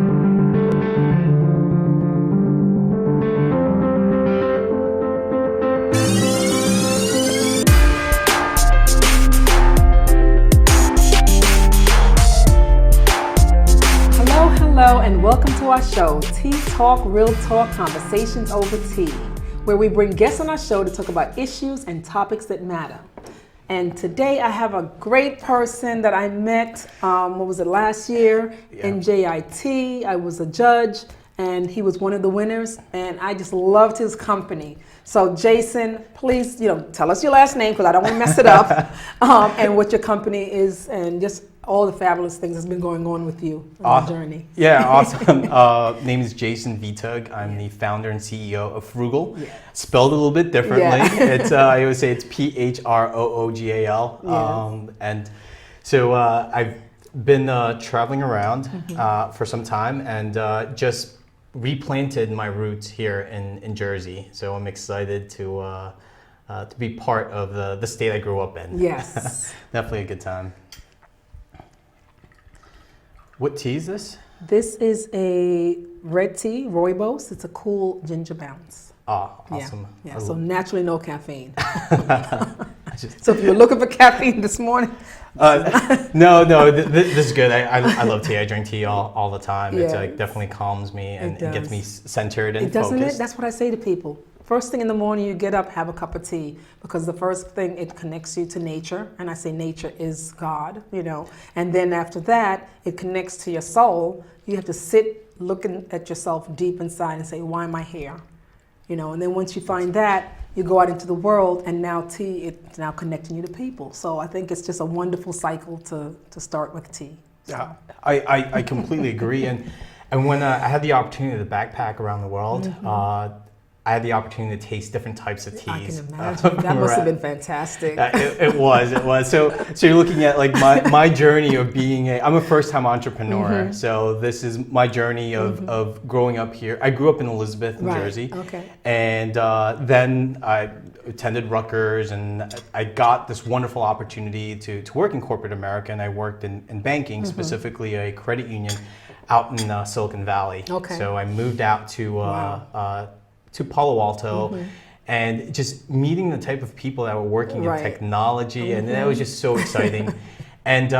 Hello and welcome to our show, Tea Talk, Real Talk, Conversations Over Tea, where we bring guests on our show to talk about issues and topics that matter. And today I have a great person that I met, last year in JIT. I was a judge and he was one of the winners and I just loved his company. So Jason, please, tell us your last name because I don't want to mess it up, and what your company is and just all the fabulous things that's been going on with you on the journey. Yeah, awesome. Name is Jason Vitug. I'm the founder and CEO of Phroogal. Yeah. Spelled a little bit differently. Yeah. It's I always say it's Phroogal. Yes. And so I've been traveling around for some time and just replanted my roots here in Jersey. So I'm excited to be part of the state I grew up in. Yes. Definitely a good time. What tea is this? This is a red tea, rooibos. It's a cool ginger bounce. Oh, awesome. Yeah. So naturally no caffeine. So if you're looking for caffeine this morning. No, this is good. I love tea. I drink tea all the time. Yeah. It definitely calms me and it gets me centered and Doesn't focused. it? That's what I say to people. First thing in the morning, you get up, have a cup of tea, because the first thing, it connects you to nature. And I say nature is God, And then after that, it connects to your soul. You have to sit looking at yourself deep inside and say, why am I here? And then once you find that, you go out into the world and now tea, it's now connecting you to people. So I think it's just a wonderful cycle to start with tea. So. Yeah, I completely agree. And when I had the opportunity to backpack around the world, I had the opportunity to taste different types of teas. I can imagine. That must have been fantastic. It was. So you're looking at like my journey of I'm a first-time entrepreneur. So this is my journey of growing up here. I grew up in Elizabeth, New Jersey. Okay. And then I attended Rutgers and I got this wonderful opportunity to work in corporate America. And I worked in banking, specifically a credit union out in Silicon Valley. Okay. So I moved out to Palo Alto and just meeting the type of people that were working in technology and that was just so exciting. And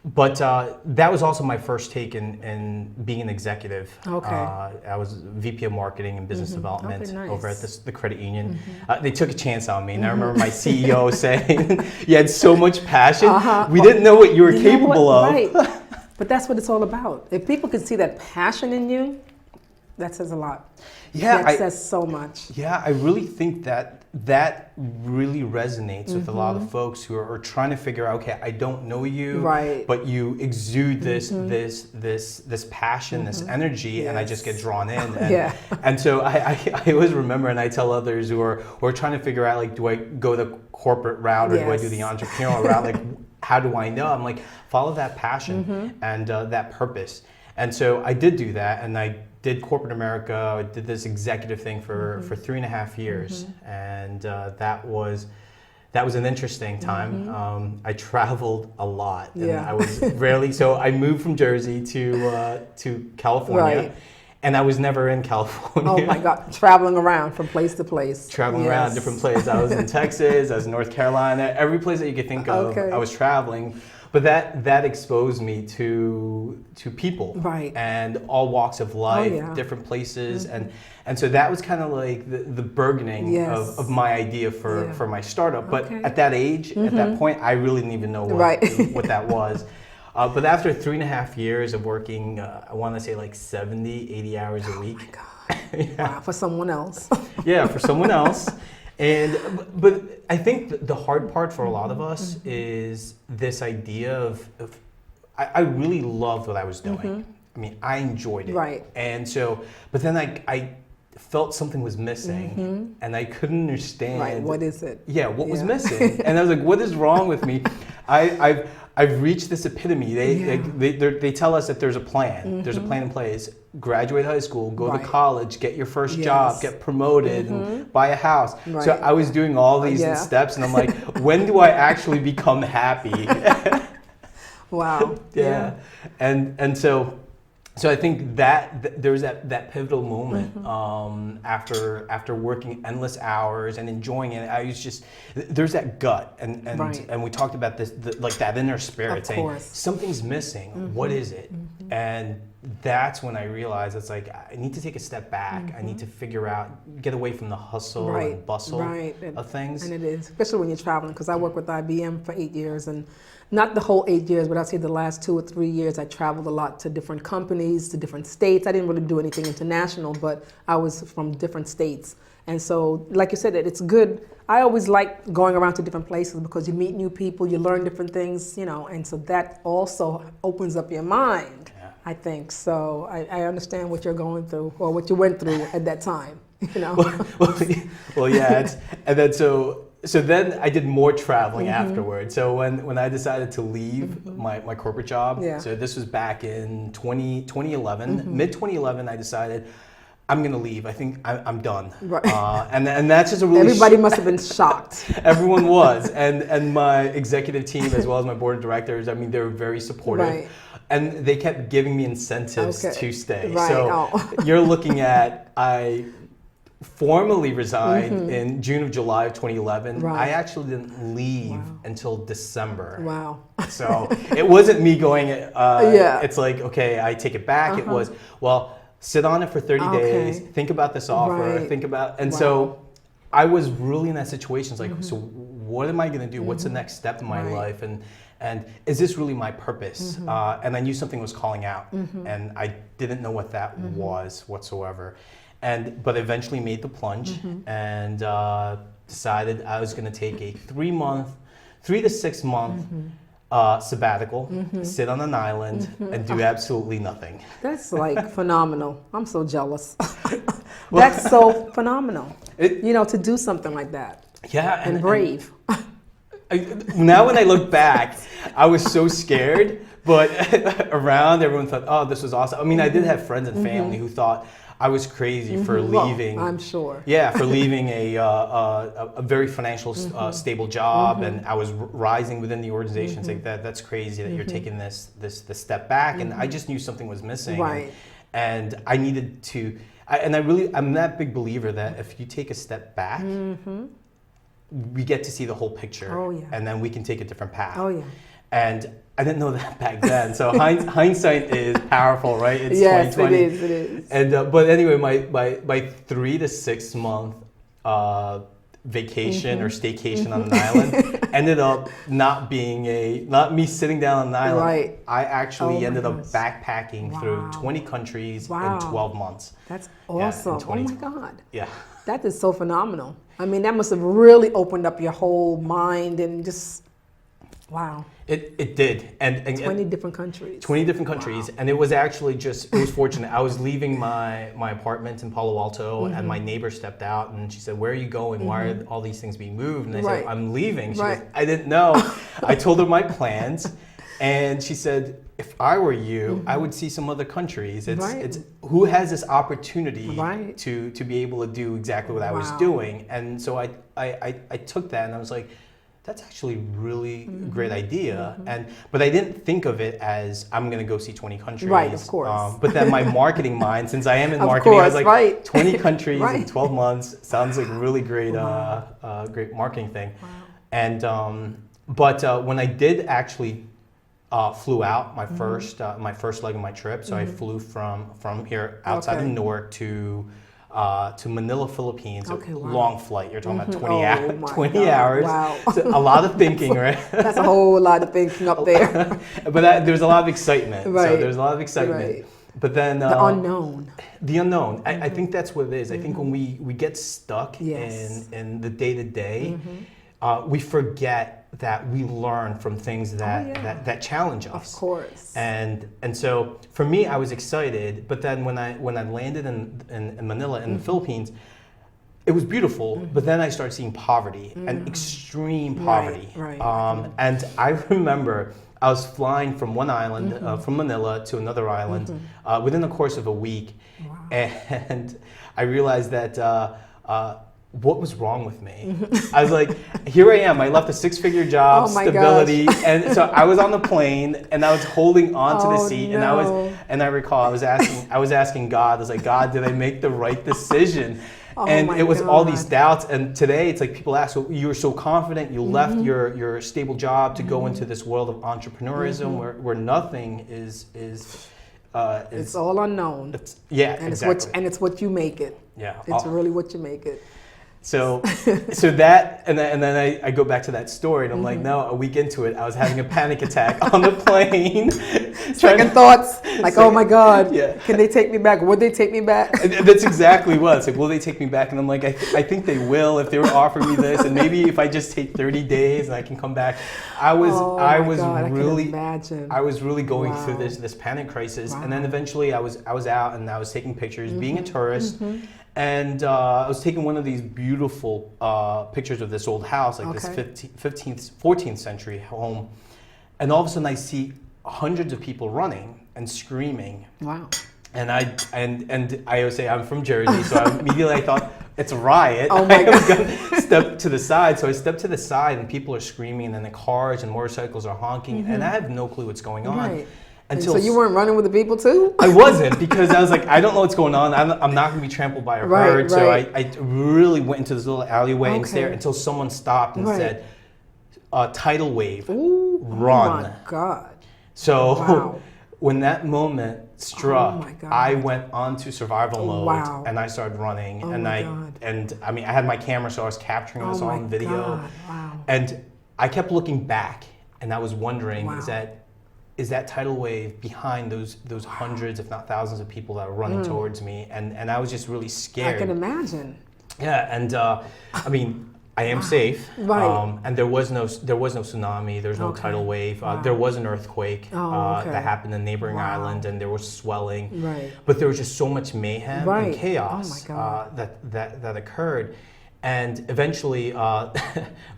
but that was also my first take in being an executive. Okay. I was VP of Marketing and Business Development over at the credit union. They took a chance on me and I remember my CEO saying, you had so much passion, we didn't know what you were capable of. Right. But that's what it's all about. If people can see that passion in you, that says a lot. Yeah, that says so much. Yeah, I really think that really resonates with a lot of folks who are trying to figure out, okay, I don't know you, but you exude this passion, this energy, and I just get drawn in. And, and so I always remember, and I tell others who are trying to figure out, like, do I go the corporate route or do I do the entrepreneurial route? Like, how do I know? I'm like, follow that passion and that purpose. And so I did do that, and I did corporate America. I did this executive thing for 3.5 years, and that was an interesting time. I traveled a lot, and I was rarely. So I moved from Jersey to California, and I was never in California. Oh my God, traveling around from place to place. Traveling around different places. I was in Texas. I was in North Carolina. Every place that you could think of, I was traveling. But that exposed me to people and all walks of life, different places, and so that was kind of like the burgeoning of my idea for my startup. But at that age, at that point, I really didn't even know what that was. But after 3.5 years of working, I want to say like 70, 80 hours a week. Oh my God! Wow, for someone else. For someone else. But I think the hard part for a lot of us is this idea of I really loved what I was doing. I mean, I enjoyed it. Right. And so, but then I felt something was missing and I couldn't understand. Right, what is it? Yeah, what was missing? And I was like, what is wrong with me? I've reached this epitome. They tell us that there's a plan. There's a plan in place. Graduate high school, go to college, get your first job, get promoted, and buy a house. Right. So I was doing all these steps, and I'm like, when do I actually become happy? Wow. And so So I think that there was that pivotal moment after working endless hours and enjoying it. I was just there's that gut and we talked about this like that inner spirit saying something's missing. What is it? And that's when I realized it's like I need to take a step back. I need to figure out, get away from the hustle and bustle of things. And it is, especially when you're traveling, because I worked with IBM for 8 years, and not the whole 8 years, but I'd say the last 2 or 3 years I traveled a lot to different companies, to different states. I didn't really do anything international, but I was from different states. And so, like you said, it's good. I always like going around to different places because you meet new people, you learn different things, and so that also opens up your mind. I think so. I understand what you're going through, or what you went through at that time. Well, yeah. And then so then I did more traveling afterwards. So when I decided to leave my corporate job, so this was back in 2011, mid 2011, I decided I'm gonna leave. I think I'm done. Right. And that's just a really everybody must have been shocked. Everyone was, and my executive team as well as my board of directors. I mean, they were very supportive. Right. And they kept giving me incentives to stay. Right. So you're looking at, I formally resigned in July of 2011. Right. I actually didn't leave until December. Wow. So it wasn't me going, it's like, okay, I take it back. It was, well, sit on it for 30 days, think about this offer, think about, and so I was really in that situation. It's like, so what am I gonna do? What's the next step in my life? And is this really my purpose? And I knew something was calling out, and I didn't know what that was whatsoever. But eventually made the plunge and decided I was going to take a 3 to 6 month sabbatical, sit on an island, and do absolutely nothing. That's like phenomenal. I'm so jealous. That's so phenomenal. To do something like that. Yeah, and brave. Now when I look back, I was so scared, but around everyone thought, oh, this was awesome. I mean, I did have friends and family who thought I was crazy for leaving. Well, I'm sure. Yeah, for leaving a very financial stable job, and I was rising within the organization. It's like that's crazy that you're taking this step back, and I just knew something was missing. Right. And I needed to. I'm that big believer that if you take a step back. We get to see the whole picture, and then we can take a different path. Oh yeah. And I didn't know that back then. So hindsight is powerful, right? It's 2020. It is. And but anyway, my 3 to 6 month vacation or staycation on an island ended up not me sitting down on an island. Right. I actually ended up backpacking through 20 countries in 12 months. That's awesome. Oh my God. Yeah. That is so phenomenal. I mean, that must have really opened up your whole mind and just, wow. It did. And 20 different countries. 20 different countries. And it was actually it was fortunate. I was leaving my apartment in Palo Alto and my neighbor stepped out and she said, where are you going? Why are all these things being moved? And I said, I'm leaving. She goes, I didn't know. I told her my plans. And she said, if I were you, I would see some other countries. It's who has this opportunity to be able to do exactly what I was doing. And so I took that and I was like, that's actually really a great idea. But I didn't think of it as I'm going to go see 20 countries. Right, of course. But then my marketing mind, since I am in marketing, I was like, 20 countries in 12 months sounds like a really great, great marketing thing. Wow. And but when I did actually flew out my first leg of my trip, so I flew from here outside of Newark to Manila, Philippines. Long flight. You're talking about 20 hours. Wow. So a lot of thinking, right? That's a whole lot of thinking up there. But there's a lot of excitement. Right. So there's a lot of excitement. Right. But then the unknown. The unknown. I think that's what it is. I think when we get stuck in the day to day, we forget that we learn from things that challenge us. Of course. And so for me, I was excited, but then when I landed in Manila in the Philippines, it was beautiful, but then I started seeing poverty and extreme poverty. Right. And I remember I was flying from one island, from Manila to another island, within the course of a week, and I realized that what was wrong with me? I was like, here I am. I left a 6-figure job, stability, and so I was on the plane and I was holding on to the seat, and I recall I was asking God. I was like, God, did I make the right decision? And it was all these doubts. And today it's like people ask, so you were so confident, you left your stable job to go into this world of entrepreneurism where nothing is it's all unknown. And exactly. It's what you make it. Yeah. It's really what you make it. So that, and then I go back to that story, and I'm like, no, a week into it, I was having a panic attack on the plane. Second thoughts, like, oh my God, can they take me back? Would they take me back? That's exactly what. It's like, will they take me back? And I'm like, I think they will if they were offering me this, and maybe if I just take 30 days and I can come back. I was really going through this panic crisis, and then eventually I was out and I was taking pictures, being a tourist. And I was taking one of these beautiful pictures of this old house, like this 14th century home. And all of a sudden I see hundreds of people running and screaming. Wow. And I always say I'm from Jersey, so immediately I thought it's a riot. Oh my God. I was gonna step to the side. So I stepped to the side and people are screaming and then the cars and motorcycles are honking and I have no clue what's going on. Right. So you weren't running with the people too? I wasn't, because I was like, I don't know what's going on. I'm not going to be trampled by a herd. So I really went into this little alleyway and stared until someone stopped and said, tidal wave, run. Oh my God. So when that moment struck, I went onto survival mode and I started running. And I mean, I had my camera, so I was capturing this all on video. Wow. And I kept looking back and I was wondering, is that tidal wave behind those hundreds, if not thousands of people that were running towards me? And I was just really scared. I can imagine. Yeah, and I mean, I am safe. Right. And there was no tsunami, there's no tidal wave. There was an earthquake that happened in a neighboring island, and there was swelling. Right. But there was just so much mayhem and chaos that occurred. And eventually,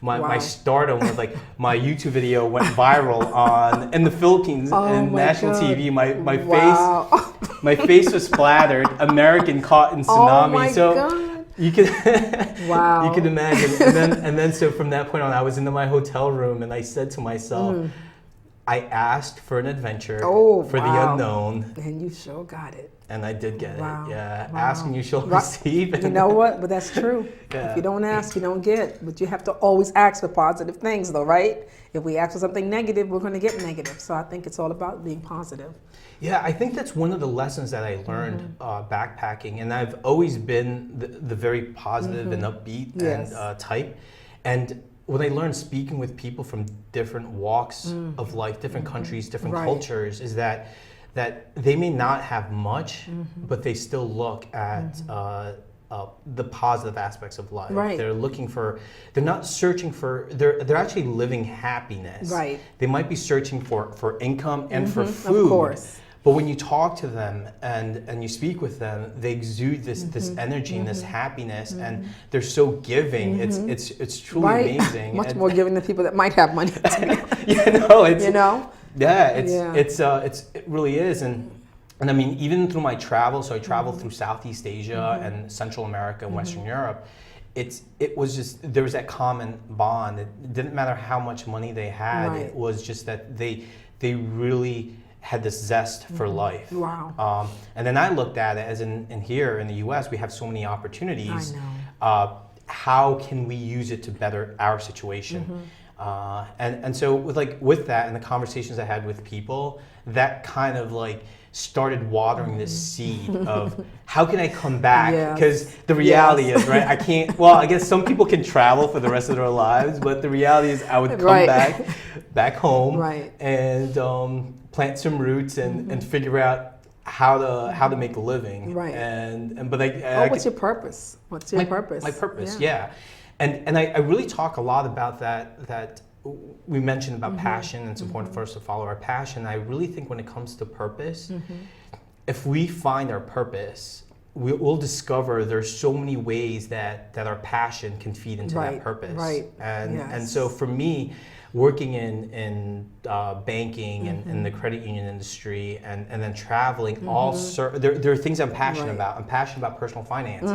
my stardom with like my YouTube video went viral in the Philippines in national TV. My face was splattered. American caught in tsunami. God. You can you can imagine. And then so from that point on, I was into my hotel room and I said to myself, I asked for an adventure for the unknown. And you sure got it. And I did get it. Yeah. Ask and you shall receive. You know what? But that's true. If you don't ask, you don't get. But you have to always ask for positive things, though, right? If we ask for something negative, we're going to get negative. So I think it's all about being positive. Yeah, I think that's one of the lessons that I learned backpacking. And I've always been the very positive and upbeat and type. And what I learned speaking with people from different walks of life, different countries, different cultures, is that they may not have much, but they still look at the positive aspects of life. Right. They're not searching for, they're actually living happiness. Right. They might be searching for income and for food. Of course. But when you talk to them and you speak with them, they exude this energy and this happiness, and they're so giving. It's truly amazing. Much more giving than people that might have money. It really is. And I mean, even through my travel, so I traveled through Southeast Asia and Central America and Western Europe, it was just, there was that common bond. It didn't matter how much money they had. It was just that they really had this zest for life. Wow. And then I looked at it as in here in the US, we have so many opportunities. I know. How can we use it to better our situation? And so with that and the conversations I had with people, that kind of like started watering this seed of how can I come back? Because the reality is, right, I can't, well, I guess some people can travel for the rest of their lives, but the reality is I would come back home and plant some roots and figure out how to make a living. Right. What's your purpose? What's your purpose? My purpose, And I really talk a lot about that we mentioned about passion, and it's important for us to follow our passion. I really think when it comes to purpose, if we find our purpose, we'll discover there's so many ways that our passion can feed into that purpose. Right. And so for me, working in banking and in the credit union industry, and then traveling, there are things I'm passionate about. I'm passionate about personal finance.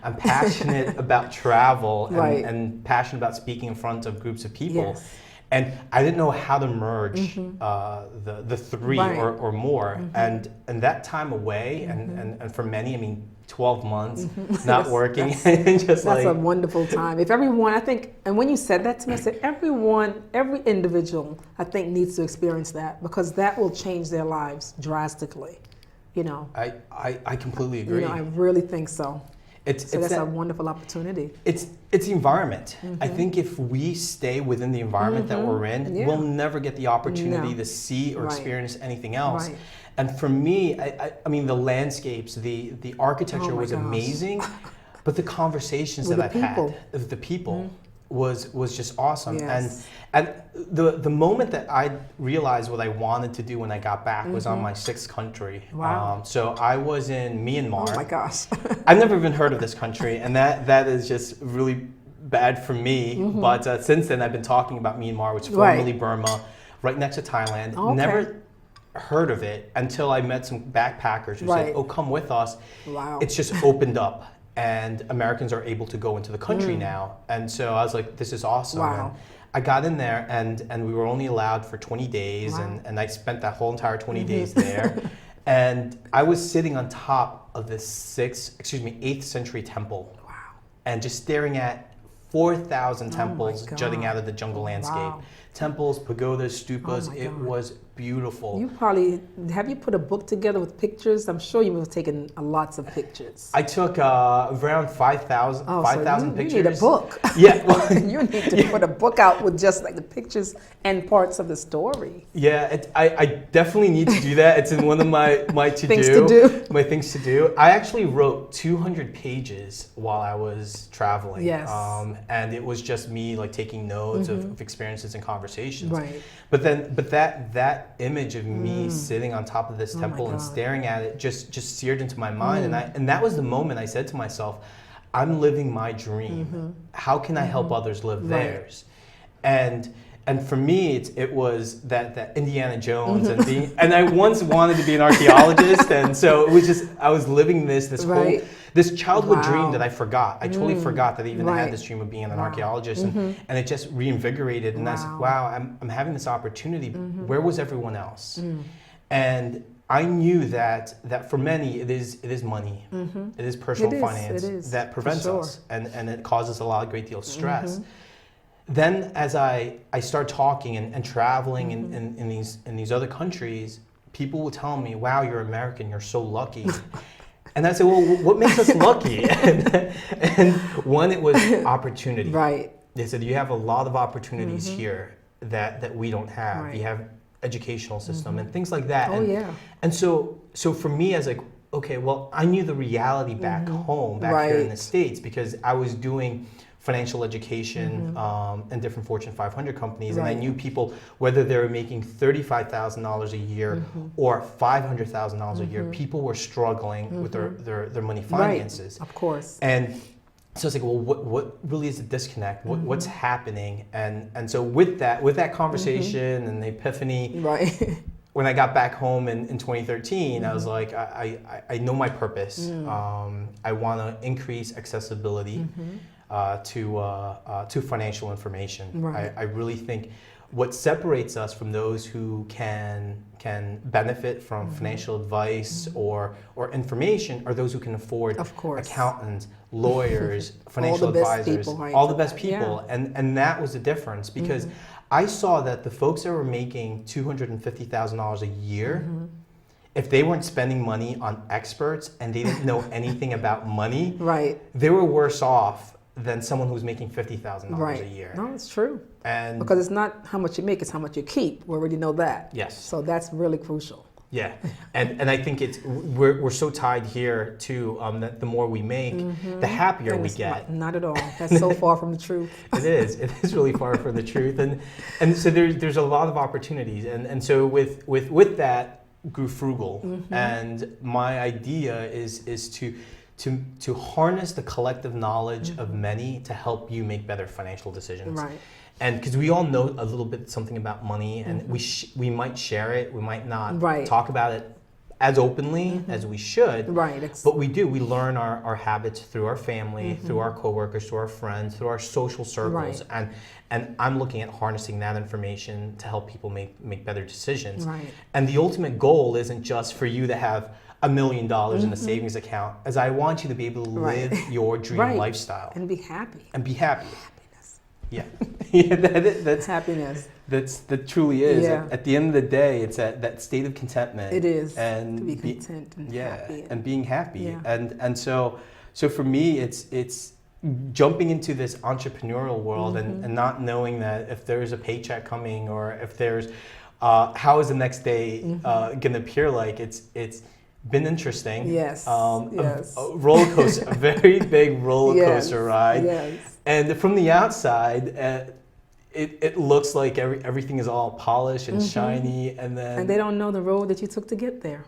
I'm passionate about travel and passionate about speaking in front of groups of people. Yes. And I didn't know how to merge the three or more. And that time away, and for many, I mean, 12 months not working. And just that's a wonderful time. If everyone, I think, and when you said that to me, I said every individual, I think, needs to experience that, because that will change their lives drastically. You know. I completely agree. You know, I really think so. It's that's a wonderful opportunity. It's the environment. I think if we stay within the environment that we're in, we'll never get the opportunity to see or experience anything else. Right. And for me, I mean, the landscapes, the architecture was amazing, but the conversations that I've had with the people was just awesome. Yes. And the moment that I realized what I wanted to do when I got back was on my 6th country. Wow. So I was in Myanmar. Oh my gosh. I've never even heard of this country, and that is just really bad for me. But since then, I've been talking about Myanmar, which is formerly Burma, right next to Thailand. Okay. Never heard of it until I met some backpackers who said, "Oh, come with us." Wow. It's just opened up, and Americans are able to go into the country now. And so I was like, this is awesome. Wow. And I got in there, and we were only allowed for 20 days, and I spent that whole entire 20 days there. And I was sitting on top of this 8th century temple. Wow. And just staring at 4,000 temples jutting out of the jungle landscape. Wow. Temples, pagodas, stupas, it was beautiful. Have you put a book together with pictures? I'm sure you have taken lots of pictures. I took around 5,000 pictures. You need a book. Yeah. Well, you need to put a book out with just like the pictures and parts of the story. Yeah, I definitely need to do that. It's in one of my things to do. My things to do. I actually wrote 200 pages while I was traveling. Yes. And it was just me like taking notes of experiences and conversations. Right. But that image of me sitting on top of this temple and staring at it just seared into my mind, and that was the moment I said to myself, I'm living my dream. How can I help others live theirs? And for me, it was that Indiana Jones and I once wanted to be an archaeologist, and so it was just I was living this childhood dream that I forgot. I totally forgot that I even had this dream of being an archaeologist, and it just reinvigorated. And I said, wow, I'm having this opportunity. Where was everyone else? And I knew that for many it is money, it is personal finance that prevents us, and it causes a great deal of stress. Then as I start talking and traveling in these other countries, people will tell me, wow, you're American, you're so lucky. And I said, well, what makes us lucky? and one, it was opportunity. Right. They said, you have a lot of opportunities here that we don't have. Right. You have educational system and things like that. Oh, And so for me, I was like, okay, well, I knew the reality back home, here in the States, because I was doing financial education in different Fortune 500 companies, and I knew people, whether they were making $35,000 a year or $500,000 a year, people were struggling with their money finances. Right. Of course. And so it's like, well, what really is the disconnect? What's happening? And so with that conversation and the epiphany, when I got back home in 2013, I was like, I know my purpose. I want to increase accessibility to financial information. Right. I really think what separates us from those who can benefit from financial advice or information are those who can afford accountants, lawyers, financial advisors, all the best people. And that was the difference, because I saw that the folks that were making $250,000 a year, if they weren't spending money on experts and they didn't know anything about money, they were worse off than someone who's making $50,000 a year. No, it's true. And because it's not how much you make, it's how much you keep. We already know that. Yes. So that's really crucial. Yeah, and I think we're so tied here too, that the more we make, the happier we get. Not at all. That's so far from the truth. It is really far from the truth, and so there's a lot of opportunities, and so with that grew Phroogal, and my idea is to harness the collective knowledge of many to help you make better financial decisions. Right. And because we all know a little bit something about money, and we might share it, we might not talk about it as openly as we should, but we do. We learn our habits through our family, through our coworkers, through our friends, through our social circles, and I'm looking at harnessing that information to help people make better decisions. And the ultimate goal isn't just for you to have $1 million in a savings account, as I want you to be able to live your dream lifestyle and be happy. Yeah, yeah, that's happiness. That truly is. Yeah. At the end of the day, it's that state of contentment. It is. And to be content and happy. And being happy. Yeah. And so for me, it's jumping into this entrepreneurial world and not knowing that if there's a paycheck coming or if there's how is the next day going to appear like. It's been interesting. Yes. A roller coaster, a very big roller coaster ride. Yes. And from the outside, it looks like everything is all polished and shiny, and they don't know the road that you took to get there.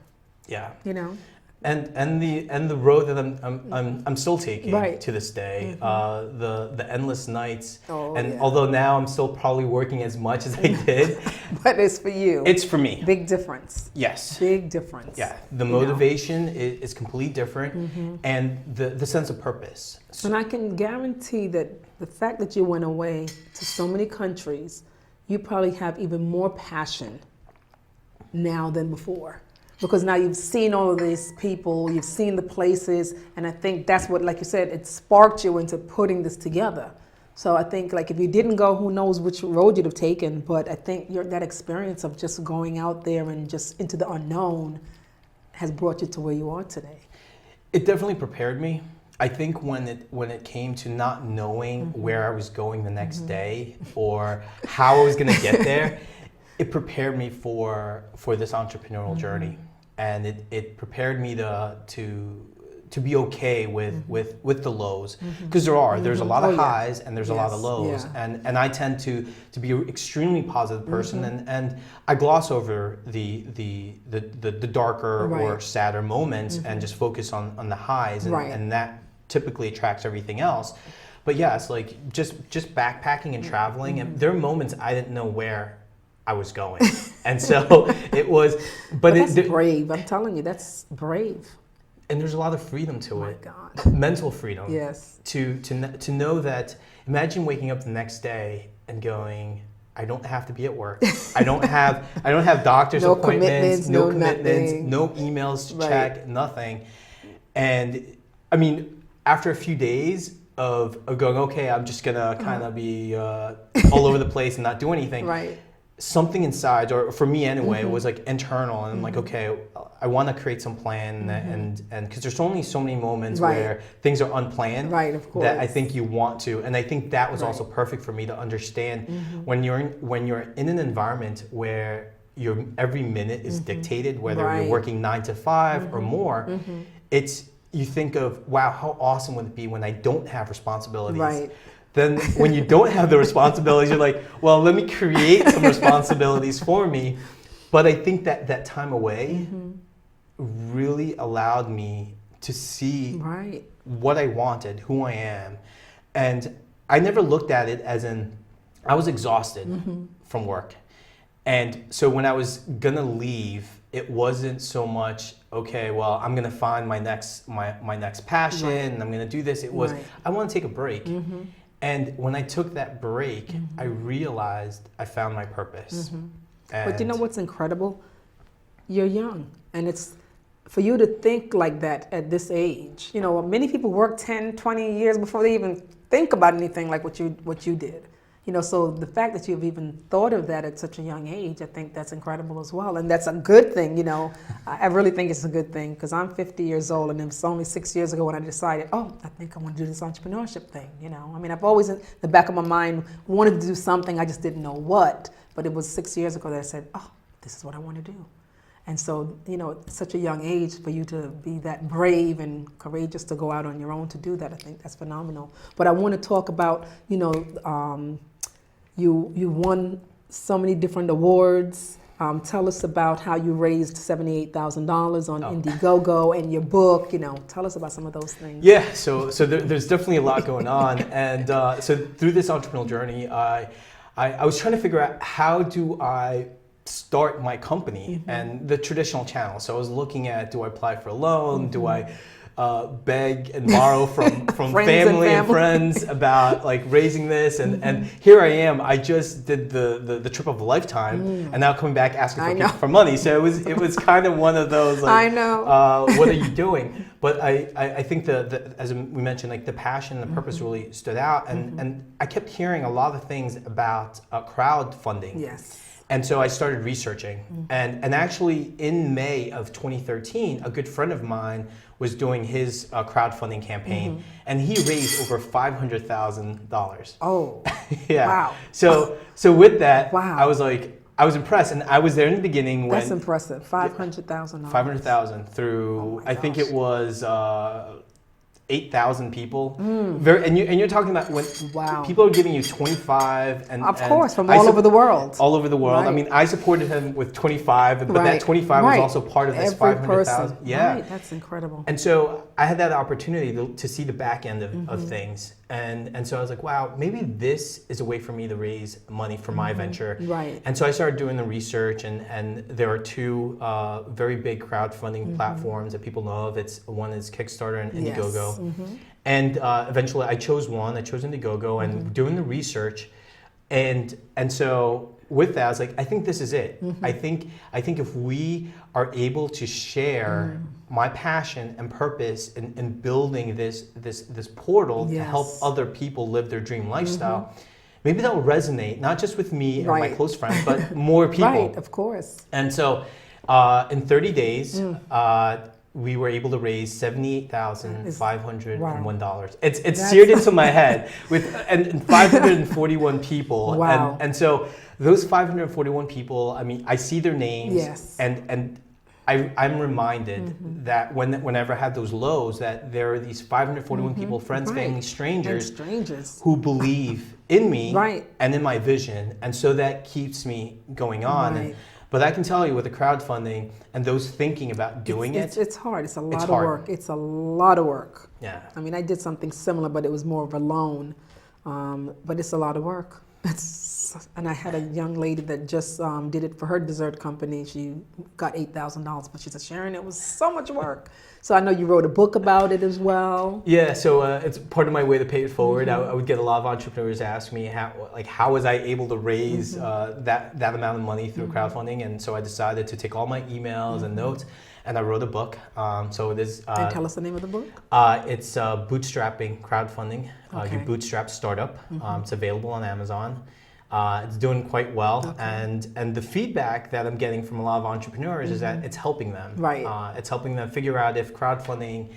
Yeah. You know. And the road that I'm still taking to this day, the endless nights, although now I'm still probably working as much as I did, but it's for you. It's for me. Big difference. Yes. Big difference. Yeah. The motivation is completely different, and the sense of purpose. And I can guarantee that the fact that you went away to so many countries, you probably have even more passion now than before. Because now you've seen all of these people, you've seen the places, and I think that's what, like you said, it sparked you into putting this together. So I think, like, if you didn't go, who knows which road you'd have taken, but I think that experience of just going out there and just into the unknown has brought you to where you are today. It definitely prepared me. I think when it came to not knowing where I was going the next day or how I was going to get there, it prepared me for this entrepreneurial journey, and it prepared me to be okay with the lows, because there's a lot of highs and there's a lot of lows, and I tend to be an extremely positive person, and I gloss over the darker or sadder moments and just focus on the highs, and that typically attracts everything else. But yeah, it's like just backpacking and traveling, and there are moments I didn't know where I was going, and so it was. But that's brave. I'm telling you, that's brave. And there's a lot of freedom to it. God. Mental freedom. Yes. To know that. Imagine waking up the next day and going, I don't have to be at work. I don't have doctor's appointments, no commitments, no emails to check, nothing. And I mean, after a few days of going, okay, I'm just gonna kind of be all over the place and not do anything. Something inside, or for me anyway, was like internal, and I'm like, okay, I want to create some plan, and because there's only so many moments where things are unplanned, of course, that I think you want to, and I think that was also perfect for me to understand when you're in an environment where your every minute is dictated, whether you're working 9 to 5 or more, you think of, wow, how awesome would it be when I don't have responsibilities. Then when you don't have the responsibilities, you're like, well, let me create some responsibilities for me. But I think that time away really allowed me to see what I wanted, who I am. And I never looked at it as I was exhausted from work. And so when I was gonna leave, it wasn't so much, okay, well, I'm gonna find my next passion, and I'm gonna do this. It was, I wanna take a break. And when I took that break, I realized I found my purpose. But you know what's incredible? You're young, and it's for you to think like that at this age. You know, many people work 10, 20 years before they even think about anything like what you did. You know, so the fact that you've even thought of that at such a young age, I think that's incredible as well. And that's a good thing, you know. I really think it's a good thing, because I'm 50 years old, and it was only 6 years ago when I decided, I think I want to do this entrepreneurship thing, you know. I mean, I've always in the back of my mind wanted to do something, I just didn't know what. But it was 6 years ago that I said, this is what I want to do. And so, you know, at such a young age, for you to be that brave and courageous to go out on your own to do that, I think that's phenomenal. But I want to talk about, you know, you won so many different awards, Tell us about how you raised $78,000 on Indiegogo and your book. Tell us about some of those things. Yeah, so there's definitely a lot going on, and so through this entrepreneurial journey, I was trying to figure out how do I start my company and the traditional channel. So I was looking at, do I apply for a loan? Do I beg and borrow from family and friends about like raising this, and here I am. I just did the trip of a lifetime, and now coming back asking for people for money. So it was kind of one of those like, I know. What are you doing? But I think as we mentioned, like the passion and the purpose really stood out, and I kept hearing a lot of things about crowdfunding. Yes. And so I started researching, and actually in May of 2013, a good friend of mine was doing his crowdfunding campaign, and he raised over $500,000. Oh, yeah! Wow! So with that, wow. I was impressed, and I was there in the beginning when that's impressive. $500,000. $500,000 through I think it was 8,000 people. And you're talking about when people are giving you 25 and of course from all over the world. All over the world. Right. I mean, I supported him with 25, but that 25 was also part of this 500,000. Yeah, right. That's incredible. And so I had that opportunity to see the back end of things, and so I was like, wow, maybe this is a way for me to raise money for my venture. Right. And so I started doing the research, and there are two very big crowdfunding platforms that people know of. One is Kickstarter and Indiegogo. Yes. And eventually I chose one. I chose Indiegogo, and doing the research, and so with that I was like, I think this is it. I think if we are able to share my passion and purpose in building this portal to help other people live their dream lifestyle, maybe that will resonate not just with me and my close friends, but more people. Right, of course. And so in 30 days. We were able to raise $78,501. It's seared into my head and 541 people. Wow. And so those 541 people, I mean, I see their names, and I'm reminded that whenever I have those lows, that there are these 541 people, friends, family, strangers who believe in me and in my vision, and so that keeps me going on. But I can tell you with the crowdfunding and those thinking about doing it's hard. It's a lot of work. It's a lot of work. Yeah. I mean, I did something similar, but it was more of a loan. But it's a lot of work. And I had a young lady that just did it for her dessert company. She got $8,000, but she said, Sharon, it was so much work. So I know you wrote a book about it as well. Yeah, so it's part of my way to pay it forward. I would get a lot of entrepreneurs ask me how was I able to raise that amount of money through crowdfunding, and so I decided to take all my emails and notes, and I wrote a book. So it is. And tell us the name of the book. It's Bootstrapping Crowdfunding. Your Bootstrap Startup. It's available on Amazon. It's doing quite well, and the feedback that I'm getting from a lot of entrepreneurs is that it's helping them. Right. It's helping them figure out if crowdfunding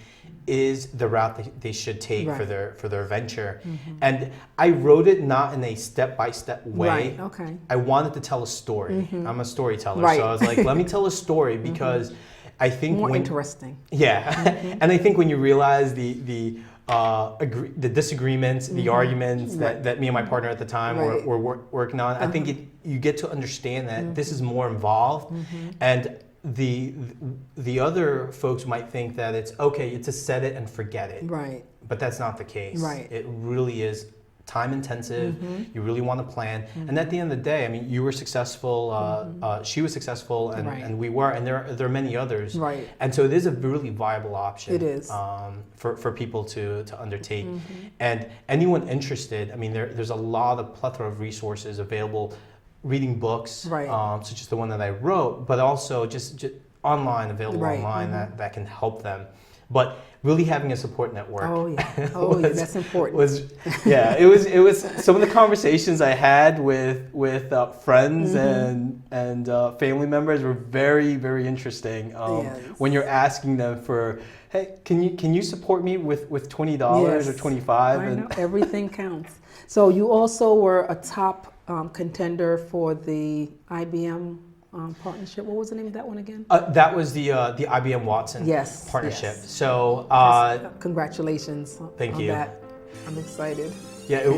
is the route they should take for their venture. And I wrote it not in a step-by-step way. Right. Okay. I wanted to tell a story. I'm a storyteller, so I was like, let me tell a story because I think more interesting. Yeah, and I think when you realize the disagreements, the arguments that me and my partner at the time were working on, I think you get to understand that this is more involved, and the other folks might think that it's okay, it's a set it and forget it. Right. But that's not the case. Right. It really is time intensive. You really want to plan, and at the end of the day, I mean, you were successful, she was successful, and we were, and there are many others. Right. And so it is a really viable option. It is. For people to undertake, and anyone interested. I mean, there's a lot of plethora of resources available, reading books, such as the one that I wrote, but also just online, available online that can help them. But really having a support network. Oh yeah, that's important. It was some of the conversations I had with friends and family members were very, very interesting. When you're asking them for, hey, can you support me with $20 or $25? I know, everything counts. So you also were a top contender for the IBM partnership. What was the name of that one again? That was the IBM Watson partnership. Yes. So congratulations. Thank on you. That. I'm excited. Yeah.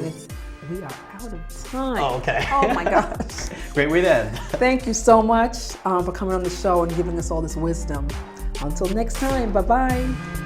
we are out of time. Oh, okay. Oh my gosh. Great way to end. Thank you so much for coming on the show and giving us all this wisdom. Until next time, bye-bye.